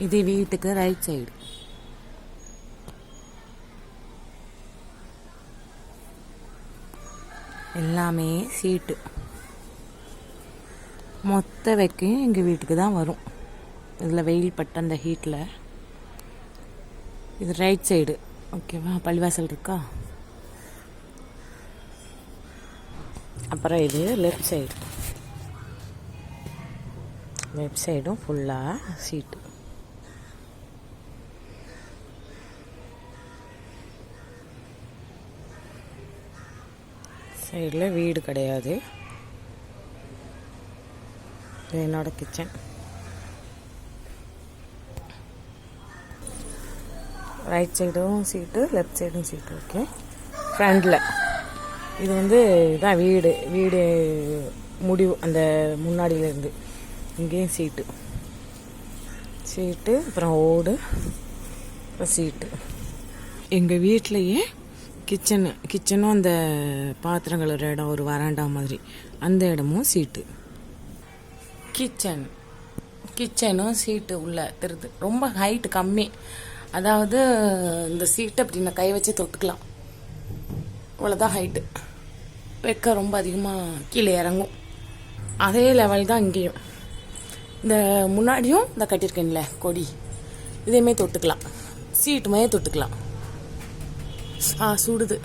இது வீட்டுக்கு right side. எல்லாமே சீட்டு. மொத்த வைக்கையும் எங்கள் வீட்டுக்கு தான் வரும். இதில் வெயில் பட்ட அந்த ஹீட்டில். இது ரைட் சைடு. ஓகேவா? பள்ளிவாசல் இருக்கா. அப்புறம் இது லெஃப்ட் சைடு. லெஃப்ட் சைடும் ஃபுல்லாக சீட்டு. சைடில் வீடு கிடையாது. இது என்னோட கிச்சன். ரைட் சைடும் சீட்டு, லெஃப்ட் சைடும் சீட்டு. ஓகே. ஃப்ரண்டில் இது வந்து இதான் வீடு முடிவு. அந்த முன்னாடியிலேருந்து இங்கேயும் சீட்டு, அப்புறம் ஓடு, அப்புறம் சீட்டு. எங்கள் வீட்லேயே கிச்சனும் அந்த பாத்திரங்கள் ஒரு இடம், ஒரு வராண்டா மாதிரி, அந்த இடமும் சீட்டு. கிச்சனும் சீட்டு உள்ள திருது. ரொம்ப ஹைட்டு கம்மி. அதாவது இந்த சீட்டை அப்படி நான் கை வச்சு தொட்டுக்கலாம். இவ்வளோதான் ஹைட்டு. வைக்க ரொம்ப அதிகமாக கீழே இறங்கும். அதே லெவல் தான் இங்கேயும். இந்த முன்னாடியும் இந்த கட்டியிருக்கேன்ல கொடி, இதையுமே தொட்டுக்கலாம். சீட்டுமே தொட்டுக்கலாம். சுடுது.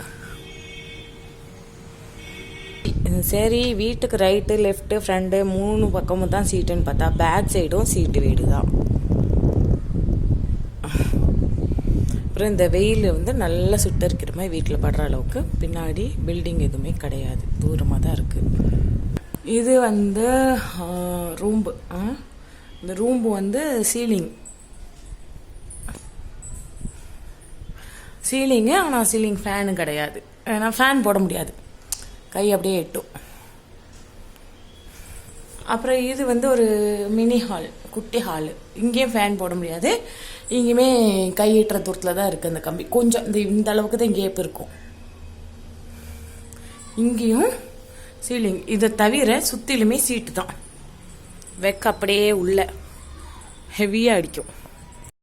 சரி, வீட்டுக்கு ரைட்டு லெஃப்ட்டு ஃப்ரண்ட்டு 3 பக்கமும் தான் சீட்டுன்னு பார்த்தா பேக் சைடும் சீட்டு வீடு தான். அப்புறம் இந்த வெயில் வந்து நல்லா சுட்டரிக்கிற மாதிரி வீட்டில் படுற அளவுக்கு பின்னாடி பில்டிங் எதுவுமே கிடையாது, தூரமாக தான் இருக்குது. இது வந்து ரூம்பு. இந்த ரூம்பு வந்து சீலிங்கு. ஆனால் சீலிங் ஃபேனு கிடையாது. ஏன்னா ஃபேன் போட முடியாது, கை அப்படியே எட்டும். அப்புறம் இது வந்து ஒரு மினி ஹால், குட்டி ஹாலு. இங்கேயும் ஃபேன் போட முடியாது. இங்கேயுமே கை எட்டுற தூரத்தில் தான் இருக்குது அந்த கம்பி. கொஞ்சம் இந்த அளவுக்கு தான் கேப் இருக்கும். இங்கேயும் சீலிங். இதை தவிர சுற்றிலுமே சீட்டு தான். வெக்க அப்படியே உள்ள ஹெவியாக அடிக்கும்.